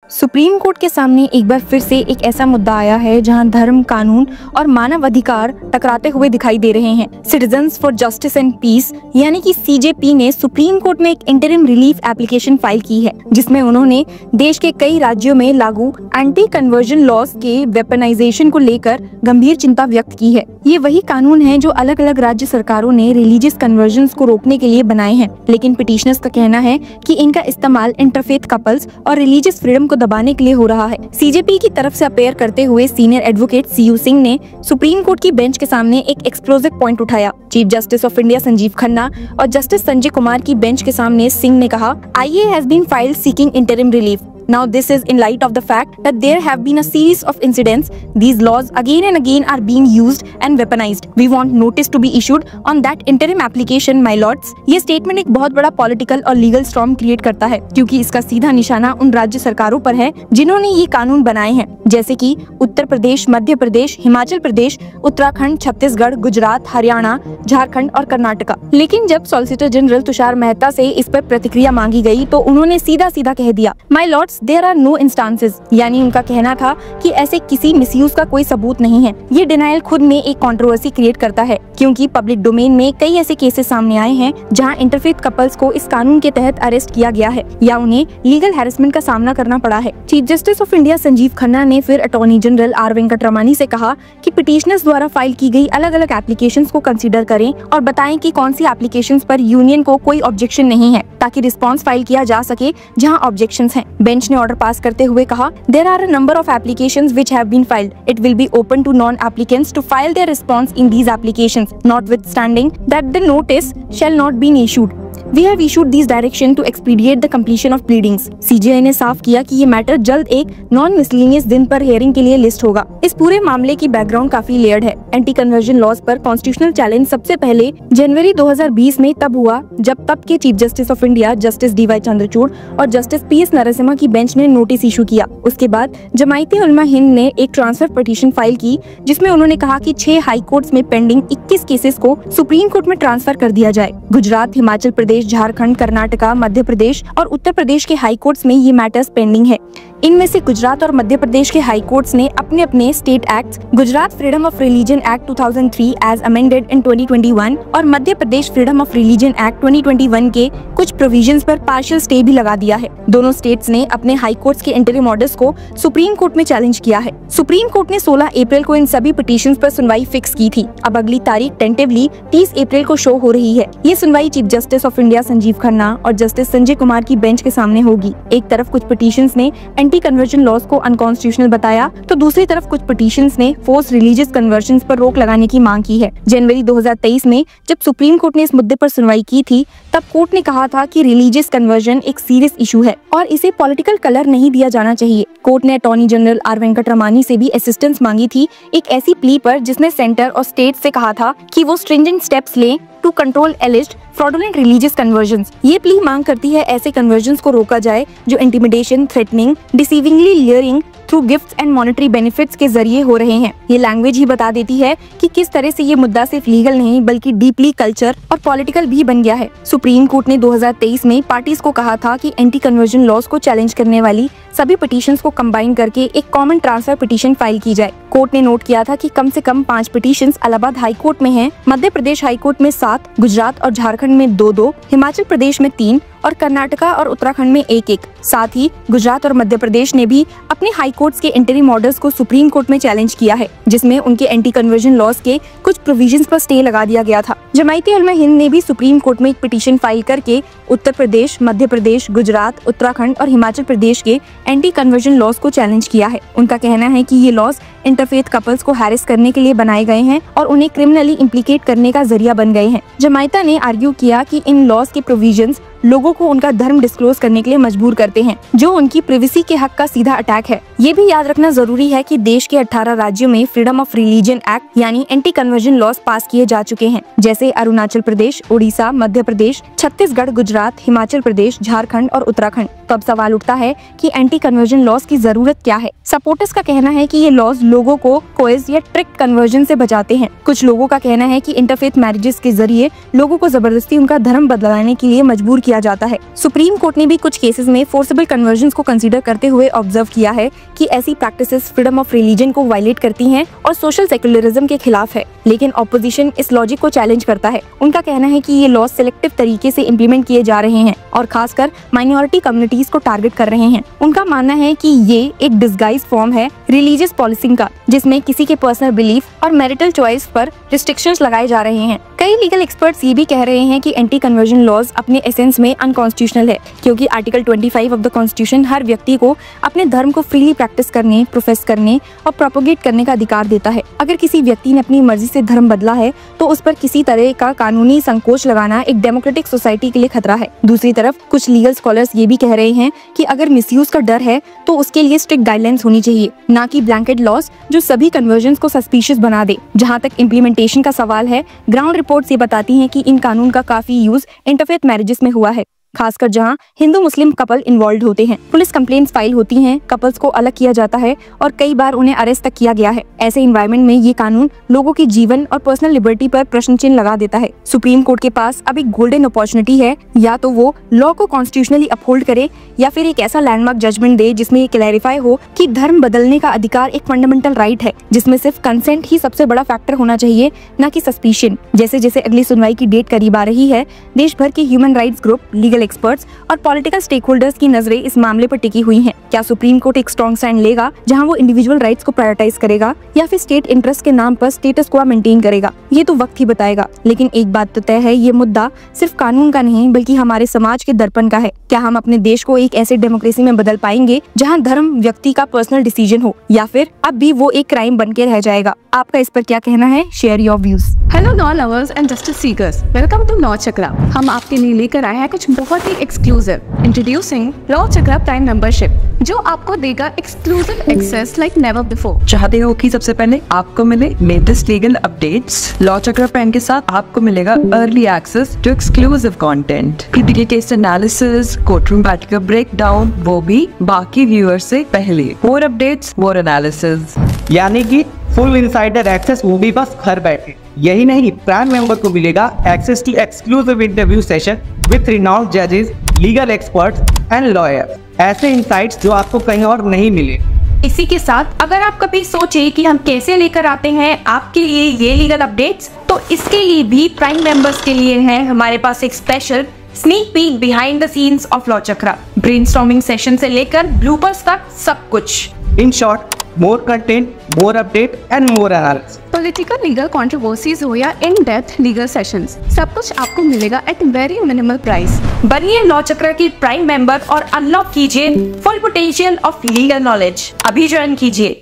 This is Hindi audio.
सुप्रीम कोर्ट के सामने एक बार फिर से एक ऐसा मुद्दा आया है जहां धर्म, कानून और मानव अधिकार टकराते हुए दिखाई दे रहे हैं। Citizens for justice and peace यानी कि सीजेपी ने सुप्रीम कोर्ट में एक इंटरिम रिलीफ एप्लीकेशन फाइल की है, जिसमें उन्होंने देश के कई राज्यों में लागू एंटी कन्वर्जन लॉज के वेपनाइजेशन को लेकर गंभीर चिंता व्यक्त की है। ये वही कानून है जो अलग अलग राज्य सरकारों ने रिलीजियस कन्वर्जन को रोकने के लिए बनाए हैं, लेकिन पिटिशनर्स का कहना है कि इनका इस्तेमाल इंटरफेथ कपल्स और रिलीजियस फ्रीडम को दबाने के लिए हो रहा है। सीजेपी की तरफ से अपेयर करते हुए सीनियर एडवोकेट सीयू सिंह ने सुप्रीम कोर्ट की बेंच के सामने एक एक्सप्लोसिव पॉइंट उठाया। Chief justice of India Sanjeev Khanna और जस्टिस संजय कुमार की बेंच के सामने सिंह ने कहा, IA has been filed seeking interim relief. Now this is in light of the fact that there have been a series of incidents. These laws again and again are being used and weaponized. We want notice to be issued on that interim application, my lords. ये स्टेटमेंट एक बहुत बड़ा पॉलिटिकल और लीगल स्टॉर्म क्रिएट करता है, क्योंकि इसका सीधा निशाना उन राज्य सरकारों पर है जिन्होंने ये कानून बनाए हैं, जैसे कि उत्तर प्रदेश, मध्य प्रदेश, हिमाचल प्रदेश, उत्तराखंड, छत्तीसगढ़, गुजरात, हरियाणा, झारखंड और कर्नाटका। लेकिन जब सॉलिसिटर जनरल तुषार मेहता से इस पर प्रतिक्रिया मांगी गई तो उन्होंने सीधा सीधा कह दिया, my lords, there are no instances. यानी उनका कहना था कि ऐसे किसी मिसयूज का कोई सबूत नहीं है। ये डिनायल खुद में एक कंट्रोवर्सी क्रिएट करता है, क्योंकि पब्लिक डोमेन में कई ऐसे केसेस सामने आए हैं जहां इंटरफेथ कपल्स को इस कानून के तहत अरेस्ट किया गया है या उन्हें लीगल हैरेसमेंट का सामना करना पड़ा है। Chief justice of India Sanjeev Khanna ने फिर अटॉर्नी जनरल आर वेंकटरमणी से कहा कि पिटिशनर्स द्वारा फाइल की गई अलग अलग एप्लीकेशंस को कंसीडर करें और बताएं कि कौन सी एप्लीकेशंस पर यूनियन को कोई ऑब्जेक्शन नहीं है, ताकि रिस्पॉन्स फाइल किया जा सके जहां ऑब्जेक्शंस हैं। बेंच ने ऑर्डर पास करते हुए कहा, there are a number of applications which have been filed. It will be open to non applicants to file their response in these applications, notwithstanding that the notice shall not be issued. We have issued these direction to expedite the completion of pleadings. CJI ने साफ किया कि ये मैटर जल्द एक नॉन मिसलिनियस दिन पर हियरिंग के लिए लिस्ट होगा। इस पूरे मामले की बैकग्राउंड काफी लेयर्ड है। एंटी कन्वर्जन लॉज पर कॉन्स्टिट्यूशनल चैलेंज सबसे पहले जनवरी 2020 में तब हुआ जब तब के chief justice of India justice DY Chandrachud और जस्टिस PS नरसिम्हा की बेंच ने नोटिस इशू किया। उसके बाद जमायते उलमा हिंद ने एक ट्रांसफर पिटीशन फाइल की, जिसमें उन्होंने कहा कि 6 हाई कोर्ट्स में पेंडिंग 21 केसेस को सुप्रीम कोर्ट में ट्रांसफर कर दिया जाए। गुजरात, हिमाचल प्रदेश, झारखंड, कर्नाटका, मध्य प्रदेश और उत्तर प्रदेश के हाई कोर्ट्स में ये मैटर्स पेंडिंग है। इनमें से गुजरात और मध्य प्रदेश के हाई कोर्ट्स ने अपने अपने state acts, Gujarat freedom of religion act 2003 as amended in 2021 और Madhya Pradesh freedom of religion act 2021 के कुछ प्रोविजंस पर पार्शियल स्टे भी लगा दिया है। दोनों स्टेट्स ने अपने हाई कोर्ट्स के इंटरिम ऑर्डर्स को सुप्रीम कोर्ट में चैलेंज किया है। सुप्रीम कोर्ट ने 16 अप्रैल को इन सभी पिटीशंस पर सुनवाई फिक्स की थी। अब अगली तारीख टेंटेवली 30 अप्रैल को शो हो रही है। ये सुनवाई chief justice of India Sanjeev Khanna और जस्टिस संजय कुमार की बेंच के सामने होगी। एक तरफ कुछ पिटीशंस ने एंटी कन्वर्जन लॉज को अनकॉन्स्टिट्यूशनल बताया, तो दूसरी तरफ कुछ पिटीशंस ने फोर्स रिलीजियस कन्वर्जन पर रोक लगाने की मांग की है। जनवरी 2023 में जब सुप्रीम कोर्ट ने इस मुद्दे पर सुनवाई की थी, तब कोर्ट ने कहा था कि रिलीजियस कन्वर्जन एक सीरियस इशू है और इसे पॉलिटिकल कलर नहीं दिया जाना चाहिए। कोर्ट ने अटॉर्नी जनरल आर वेंकटरमणी से भी असिस्टेंस मांगी थी एक ऐसी प्ली पर जिसने सेंटर और स्टेट से कहा था कि वो स्ट्रिंजेंट स्टेप्स लें to control alleged fraudulent religious conversions. ये प्ली मांग करती है ऐसे कन्वर्जन्स को रोका जाए जो intimidation, threatening, deceivingly luring through gifts and monetary benefits के जरिए हो रहे हैं। ये लैंग्वेज ही बता देती है कि किस तरह से ये मुद्दा सिर्फ लीगल नहीं बल्कि डीपली कल्चर और पॉलिटिकल भी बन गया है। सुप्रीम कोर्ट ने 2023 में पार्टीज को कहा था कि एंटी कन्वर्जन लॉज को चैलेंज करने वाली सभी पिटीशंस को कंबाइन करके एक कॉमन ट्रांसफर पिटीशन फाइल की जाए। कोर्ट ने नोट किया था कि कम से कम 5 पिटीशंस इलाहाबाद हाई कोर्ट में हैं, मध्य प्रदेश हाई कोर्ट में 7, गुजरात और झारखंड में 2-2, हिमाचल प्रदेश में 3 और कर्नाटका और उत्तराखंड में 1-1। साथ ही गुजरात और मध्य प्रदेश ने भी अपने हाई कोर्ट्स के इंटरिम ऑर्डर्स को सुप्रीम कोर्ट में चैलेंज किया है, जिसमें उनके एंटी कन्वर्जन लॉज के कुछ प्रोविजंस पर स्टे लगा दिया गया था। जमायते उलमा हिंद ने भी सुप्रीम कोर्ट में एक पिटीशन फाइल करके उत्तर प्रदेश, मध्य प्रदेश, गुजरात, उत्तराखंड और हिमाचल प्रदेश के एंटी कन्वर्जन लॉज को चैलेंज किया है। उनका कहना है कि ये लॉज इंटरफेथ कपल्स को हैरेस करने के लिए बनाए गए हैं और उन्हें क्रिमिनली इम्प्लीकेट करने का जरिया बन गए हैं। जमायता ने आर्ग्यू किया कि इन लॉज के प्रोविजंस लोगों को उनका धर्म डिस्क्लोज करने के लिए मजबूर करते हैं, जो उनकी प्रिवेसी के हक का सीधा अटैक है। ये भी याद रखना जरूरी है कि देश के 18 राज्यों में फ्रीडम ऑफ रिलीजन एक्ट यानी एंटी कन्वर्जन लॉज पास किए जा चुके हैं, जैसे अरुणाचल प्रदेश, उड़ीसा, मध्य प्रदेश, छत्तीसगढ़, गुजरात, हिमाचल प्रदेश, झारखंड और उत्तराखंड। तो अब सवाल उठता है कि एंटी कन्वर्जन लॉज की जरूरत क्या है। सपोर्टर्स का कहना है कि ये लॉज लोगों को कोएज या ट्रिक कन्वर्जन से बचाते हैं। कुछ लोगों का कहना है कि इंटरफेथ मैरिजेस के जरिए लोगों को जबरदस्ती उनका धर्म बदलाने के लिए मजबूर किया किया जाता है। सुप्रीम कोर्ट ने भी कुछ केसेस में फोर्सेबल कन्वर्जन को कंसीडर करते हुए ऑब्जर्व किया है कि ऐसी प्रैक्टिसेस फ्रीडम ऑफ रिलीजन को वायलेट करती हैं और सोशल सेक्युलरिज्म के खिलाफ है। लेकिन ऑपोजिशन इस लॉजिक को चैलेंज करता है। उनका कहना है कि ये लॉ सिलेक्टिव तरीके से इम्प्लीमेंट किए जा रहे हैं और खासकर माइनॉरिटी कम्युनिटीज को टारगेट कर रहे हैं। उनका मानना है कि ये एक डिस्गाइज फॉर्म है रिलीजियस पॉलिसिंग का, जिसमें किसी के पर्सनल बिलीफ और मैरिटल चॉइस पर रिस्ट्रिक्शंस लगाए जा रहे हैं। कई लीगल एक्सपर्ट्स ये भी कह रहे हैं कि एंटी कन्वर्जन लॉज अपने एसेंस में अनकॉन्स्टिट्यूशनल है, क्योंकि आर्टिकल 25 ऑफ द कॉन्स्टिट्यूशन हर व्यक्ति को अपने धर्म को फ्रीली प्रैक्टिस करने, प्रोफेस करने और प्रोपोगेट करने का अधिकार देता है। अगर किसी व्यक्ति ने अपनी मर्जी से धर्म बदला है तो उस पर किसी तरह का कानूनी संकोच लगाना एक डेमोक्रेटिक सोसाइटी के लिए खतरा है। दूसरी तरफ कुछ लीगल स्कॉलर्स ये भी कह रहे हैं कि अगर मिसयूज का डर है तो उसके लिए स्ट्रिक्ट गाइडलाइंस होनी चाहिए, ना कि ब्लैंकेट लॉज जो सभी कन्वर्जन को सस्पिशियस बना दे। जहाँ तक इम्प्लीमेंटेशन का सवाल है, ग्राउंड रिपोर्ट्स ये बताती हैं कि इन कानून का काफी यूज इंटरफेथ मैरिजेस में हुआ है, खासकर जहां हिंदू मुस्लिम कपल इन्वॉल्व होते हैं। पुलिस कंप्लेंट्स फाइल होती हैं, कपल्स को अलग किया जाता है और कई बार उन्हें अरेस्ट तक किया गया है। ऐसे इन्वायरमेंट में ये कानून लोगों की जीवन और पर्सनल लिबर्टी पर प्रश्न चिन्ह लगा देता है। सुप्रीम कोर्ट के पास अब एक गोल्डन अपॉर्चुनिटी है, या तो वो लॉ को कॉन्स्टिट्यूशनली अपहोल्ड करे या फिर एक ऐसा लैंडमार्क जजमेंट दे जिसमें ये क्लैरिफाई हो कि धर्म बदलने का अधिकार एक फंडामेंटल राइट है, जिसमें सिर्फ कंसेंट ही सबसे बड़ा फैक्टर होना चाहिए, न कि सस्पिशन। जैसे जैसे अगली सुनवाई की डेट करीब आ रही है, देश भर के human rights group, legal experts और पॉलिटिकल स्टेक होल्डर्स की नजरें इस मामले पर टिकी हुई हैं। क्या सुप्रीम कोर्ट एक स्ट्रॉन्ग स्टैंड लेगा जहां वो इंडिविजुअल राइट्स को प्रायोरिटाइज करेगा, या फिर स्टेट इंटरेस्ट के नाम पर स्टेटस को मेंटेन करेगा? ये तो वक्त ही बताएगा। लेकिन एक बात तो तय है, ये मुद्दा सिर्फ कानून का नहीं बल्कि हमारे समाज के दर्पण का है। क्या हम अपने देश को एक ऐसे डेमोक्रेसी में बदल पाएंगे जहाँ धर्म व्यक्ति का पर्सनल डिसीजन हो, या फिर अब भी वो एक क्राइम बन के रह जाएगा? आपका इस पर क्या कहना है? Share your views. Hello law lovers and justice seekers, welcome to law Chakra. हम आपके लिए लेकर आए हैं कुछ बहुत ही exclusive. Introducing law Chakra prime membership, जो आपको देगा exclusive access like never before. चाहते हो कि सबसे पहले आपको मिले latest legal updates? Law Chakra prime के साथ आपको मिलेगा early access to exclusive content, critical case analysis, courtroom बैठ का ब्रेकडाउन, वो भी बाकी व्यूअर्स से पहले। मोर अपडेट्स, मोर एनालिसिस, यानी कि फुल इनसाइडर एक्सेस, वो भी बस घर बैठे। यही नहीं, प्राइम मेंबर को मिलेगा access to exclusive interview session with renowned जजेस, लीगल एक्सपर्ट्स एंड लॉयर्स। ऐसे इनसाइट्स जो आपको कहीं और नहीं मिले। इसी के साथ अगर आप कभी सोचे कि हम कैसे लेकर आते हैं आपके लिए ये लीगल अपडेट्स, तो इसके लिए भी प्राइम मेंबर्स के लिए है हमारे पास एक special sneak peek behind the scenes of law chakra. Brainstorming session से लेकर ब्लूपर्स तक सब कुछ। In short, more content, more update and more analysis. Political legal controversies हो या इन डेप्थ लीगल सेशंस, सब कुछ आपको मिलेगा एट वेरी मिनिमल प्राइस। बनिए लॉ चक्रा की प्राइम मेंबर और अनलॉक कीजिए full potential of legal knowledge. अभी ज्वाइन कीजिए।